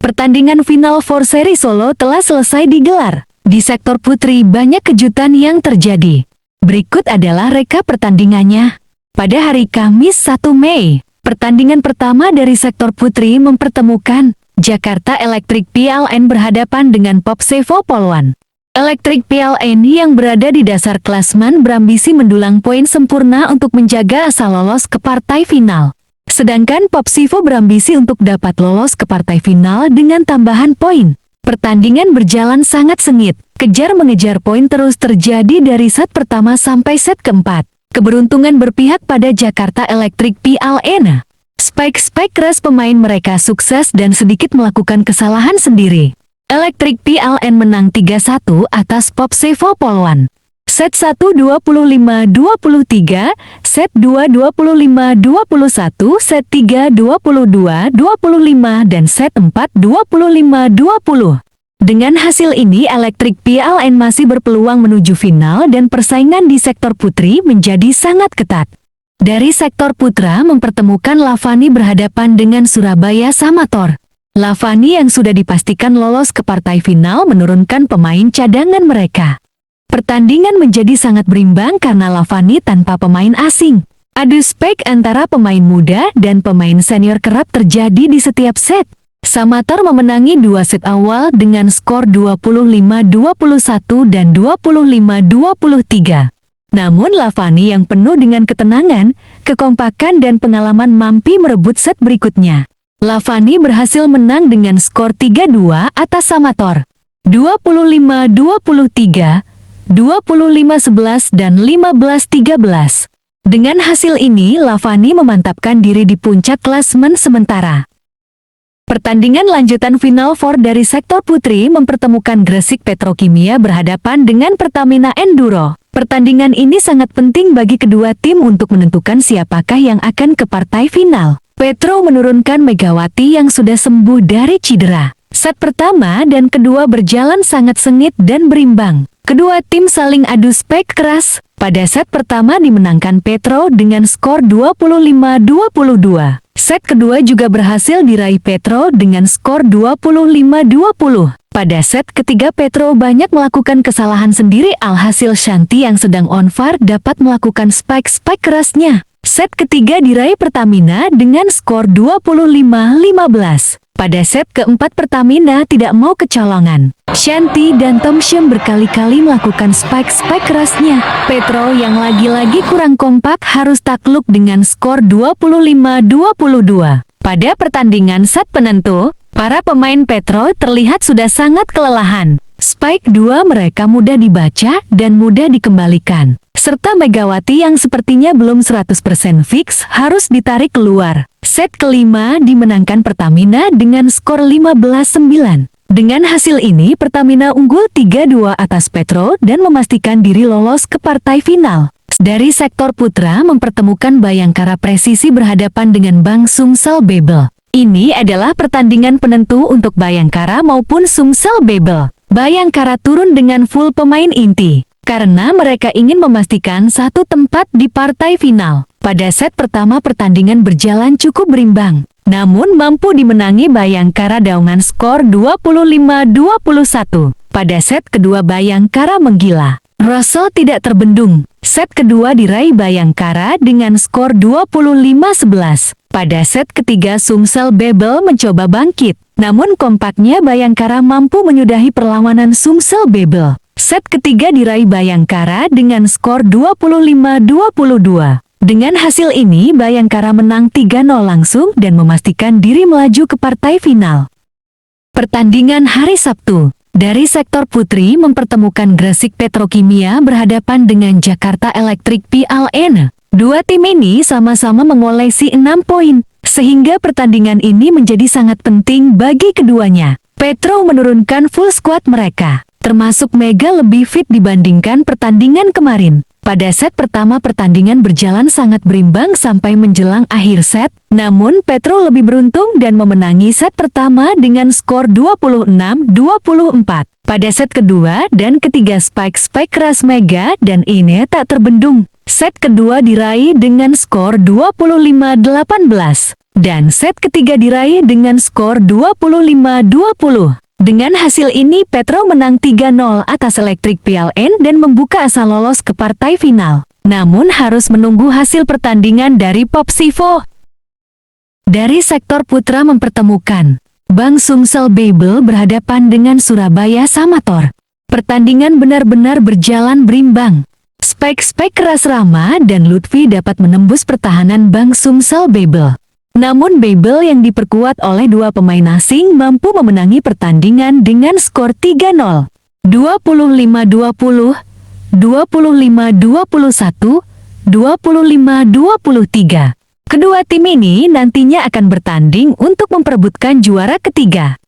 Pertandingan final Four Seri Solo telah selesai digelar. Di sektor putri banyak kejutan yang terjadi. Berikut adalah rekap pertandingannya. Pada hari Kamis 1 Mei, pertandingan pertama dari sektor putri mempertemukan Jakarta Electric PLN berhadapan dengan Popsevo Poluan. Electric PLN yang berada di dasar klasmen berambisi mendulang poin sempurna untuk menjaga asal lolos ke partai final. Sedangkan Popsevo berambisi untuk dapat lolos ke partai final dengan tambahan poin. Pertandingan berjalan sangat sengit, kejar-mengejar poin terus terjadi dari set pertama sampai set keempat. Keberuntungan berpihak pada Jakarta Electric PLN. Spike keras pemain mereka sukses dan sedikit melakukan kesalahan sendiri. Electric PLN menang 3-1 atas Popsevo Poluan. Set 1 25-23, set 2 25-21, set 3 22-25, dan set 4 25-20. Dengan hasil ini Electric PLN masih berpeluang menuju final dan persaingan di sektor putri menjadi sangat ketat. Dari sektor putra mempertemukan Lavani berhadapan dengan Surabaya Samator. Lavani yang sudah dipastikan lolos ke partai final menurunkan pemain cadangan mereka. Pertandingan menjadi sangat berimbang karena Lavani tanpa pemain asing. Adu spek antara pemain muda dan pemain senior kerap terjadi di setiap set. Samator memenangi dua set awal dengan skor 25-21 dan 25-23. Namun Lavani yang penuh dengan ketenangan, kekompakan dan pengalaman mampu merebut set berikutnya. Lavani berhasil menang dengan skor 3-2 atas Samator. 25-23, 25-11 dan 15-13. Dengan hasil ini Lavani memantapkan diri di puncak klasmen sementara. Pertandingan lanjutan final 4 dari sektor putri mempertemukan Gresik Petrokimia berhadapan dengan Pertamina Enduro. Pertandingan ini sangat penting bagi kedua tim untuk menentukan siapakah yang akan ke partai final. Petro menurunkan Megawati yang sudah sembuh dari cedera. Set pertama dan kedua berjalan sangat sengit dan berimbang. Kedua tim saling adu spek keras. Pada set pertama dimenangkan Petro dengan skor 25-22. Set kedua juga berhasil diraih Petro dengan skor 25-20. Pada set ketiga Petro banyak melakukan kesalahan sendiri alhasil Shanti yang sedang on fire dapat melakukan spike kerasnya. Set ketiga diraih Pertamina dengan skor 25-15. Pada set keempat Pertamina tidak mau kecolongan. Shanti dan Thompson berkali-kali melakukan spike kerasnya. Petro yang lagi-lagi kurang kompak harus takluk dengan skor 25-22. Pada pertandingan set penentu, para pemain Petro terlihat sudah sangat kelelahan. Spike 2 mereka mudah dibaca dan mudah dikembalikan. Serta Megawati yang sepertinya belum 100% fix harus ditarik keluar. Set kelima dimenangkan Pertamina dengan skor 15-9. Dengan hasil ini Pertamina unggul 3-2 atas Petro dan memastikan diri lolos ke partai final. Dari sektor putra mempertemukan Bayangkara Presisi berhadapan dengan Bang Sumsel Bebel. Ini adalah pertandingan penentu untuk Bayangkara maupun Sumsel Bebel. Bayangkara turun dengan full pemain inti karena mereka ingin memastikan satu tempat di partai final. Pada set pertama pertandingan berjalan cukup berimbang, namun mampu dimenangi Bayangkara dengan skor 25-21. Pada set kedua Bayangkara menggila. Russell tidak terbendung. Set kedua diraih Bayangkara dengan skor 25-11. Pada set ketiga Sumsel Bebel mencoba bangkit, namun kompaknya Bayangkara mampu menyudahi perlawanan Sumsel Bebel. Set ketiga diraih Bayangkara dengan skor 25-22. Dengan hasil ini Bayangkara menang 3-0 langsung dan memastikan diri melaju ke partai final. Pertandingan hari Sabtu dari sektor putri mempertemukan Gresik Petrokimia berhadapan dengan Jakarta Electric PLN. Dua tim ini sama-sama mengoleksi 6 poin, sehingga pertandingan ini menjadi sangat penting bagi keduanya. Petro menurunkan full squad mereka, termasuk Mega lebih fit dibandingkan pertandingan kemarin. Pada set pertama pertandingan berjalan sangat berimbang sampai menjelang akhir set, namun Petro lebih beruntung dan memenangi set pertama dengan skor 26-24. Pada set kedua dan ketiga spike keras Mega dan Ine tak terbendung. Set kedua diraih dengan skor 25-18. dan set ketiga diraih dengan skor 25-20. Dengan hasil ini Petro menang 3-0 atas Elektrik PLN dan membuka asa lolos ke partai final. Namun harus menunggu hasil pertandingan dari Popsivo. Dari sektor putra mempertemukan Bang Sumsel Babel berhadapan dengan Surabaya Samator. Pertandingan benar-benar berjalan berimbang. Spek-spek keras Rama dan Lutfi dapat menembus pertahanan Bang Sumsel Babel. Namun Babel yang diperkuat oleh dua pemain asing mampu memenangi pertandingan dengan skor 3-0, 25-20, 25-21, 25-23. Kedua tim ini nantinya akan bertanding untuk memperebutkan juara ketiga.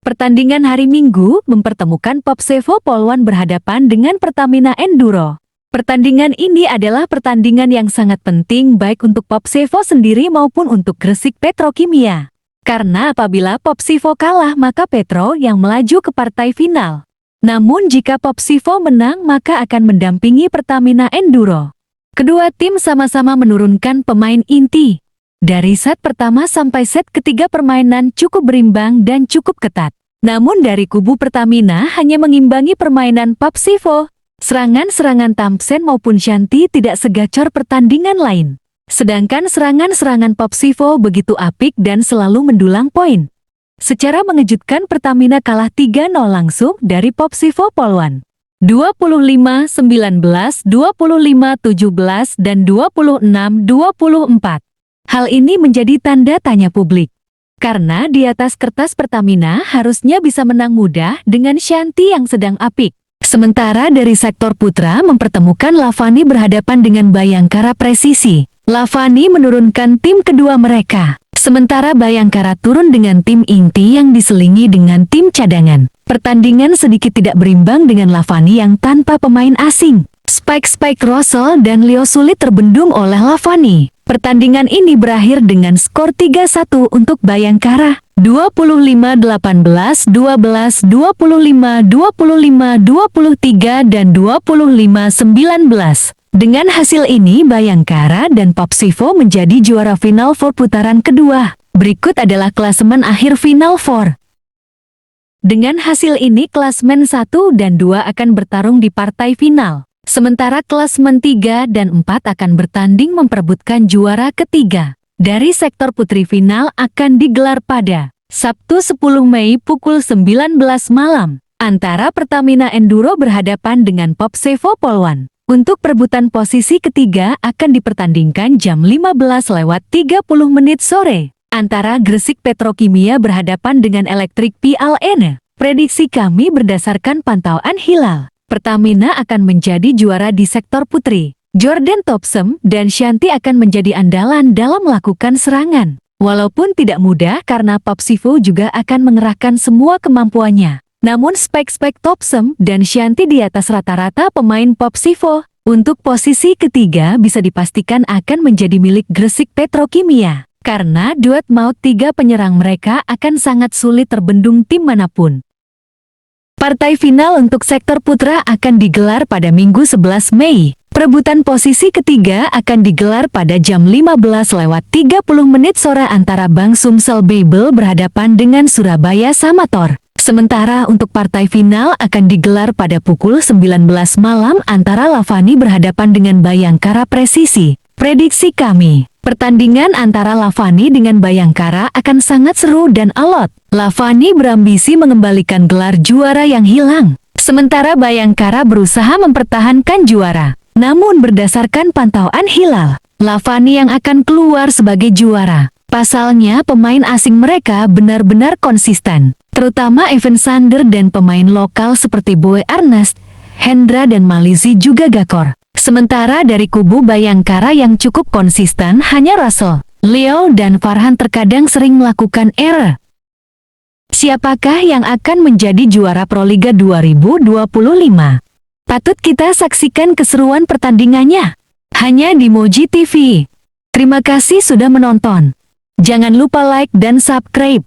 Pertandingan hari Minggu mempertemukan Popsevo Polwan berhadapan dengan Pertamina Enduro. Pertandingan ini adalah pertandingan yang sangat penting baik untuk Popsevo sendiri maupun untuk Gresik Petrokimia. Karena apabila Popsevo kalah maka Petro yang melaju ke partai final. Namun jika Popsevo menang maka akan mendampingi Pertamina Enduro. Kedua tim sama-sama menurunkan pemain inti. Dari set pertama sampai set ketiga permainan cukup berimbang dan cukup ketat. Namun dari kubu Pertamina hanya mengimbangi permainan Popsevo. Serangan-serangan Thompson maupun Shanti tidak segacor pertandingan lain. Sedangkan serangan-serangan Popsevo begitu apik dan selalu mendulang poin. Secara mengejutkan Pertamina kalah 3-0 langsung dari Popsevo Polwan. 25-19, 25-17, dan 26-24. Hal ini menjadi tanda tanya publik. Karena di atas kertas Pertamina harusnya bisa menang mudah dengan Shanti yang sedang apik. Sementara dari sektor putra mempertemukan Lavani berhadapan dengan Bayangkara Presisi. Lavani menurunkan tim kedua mereka. Sementara Bayangkara turun dengan tim inti yang diselingi dengan tim cadangan. Pertandingan sedikit tidak berimbang dengan Lavani yang tanpa pemain asing. Spike Russell dan Leo sulit terbendung oleh Lavani. Pertandingan ini berakhir dengan skor 3-1 untuk Bayangkara. 25-18, 12, 25, 25, 23, dan 25-19. Dengan hasil ini Bayangkara dan Popsevo menjadi juara Final Four putaran kedua. Berikut adalah klasemen akhir Final Four. Dengan hasil ini klasemen 1 dan 2 akan bertarung di partai final. Sementara klasemen 3 dan 4 akan bertanding memperebutkan juara ketiga. Dari sektor putri final akan digelar pada Sabtu 10 Mei pukul 19 malam. Antara Pertamina Enduro berhadapan dengan Popsevo Polwan. Untuk perebutan posisi ketiga akan dipertandingkan jam 15:30 sore. Antara Gresik Petrokimia berhadapan dengan Elektrik PLN. Prediksi kami berdasarkan pantauan hilal. Pertamina akan menjadi juara di sektor putri. Jordan Thompson dan Shanti akan menjadi andalan dalam melakukan serangan. Walaupun tidak mudah karena Popsevo juga akan mengerahkan semua kemampuannya. Namun spek-spek Thompson dan Shanti di atas rata-rata pemain Popsevo. Untuk posisi ketiga bisa dipastikan akan menjadi milik Gresik Petrokimia. Karena duet maut tiga penyerang mereka akan sangat sulit terbendung tim manapun. Partai final untuk sektor putra akan digelar pada Minggu 11 Mei. Perebutan posisi ketiga akan digelar pada jam 15:30 sore antara Bang Sumsel Babel berhadapan dengan Surabaya Samator. Sementara untuk partai final akan digelar pada pukul 19 malam antara Lavani berhadapan dengan Bayangkara Presisi. Prediksi kami, pertandingan antara Lavani dengan Bayangkara akan sangat seru dan alot. Lavani berambisi mengembalikan gelar juara yang hilang. Sementara Bayangkara berusaha mempertahankan juara. Namun berdasarkan pantauan hilal, Lavani yang akan keluar sebagai juara. Pasalnya pemain asing mereka benar-benar konsisten. Terutama Evan Sander dan pemain lokal seperti Boy Ernest, Hendra dan Malizi juga gakor. Sementara dari kubu Bayangkara yang cukup konsisten hanya Russell, Leo dan Farhan terkadang sering melakukan error. Siapakah yang akan menjadi juara Proliga 2025? Patut kita saksikan keseruan pertandingannya. Hanya di Moji TV. Terima kasih sudah menonton. Jangan lupa like dan subscribe.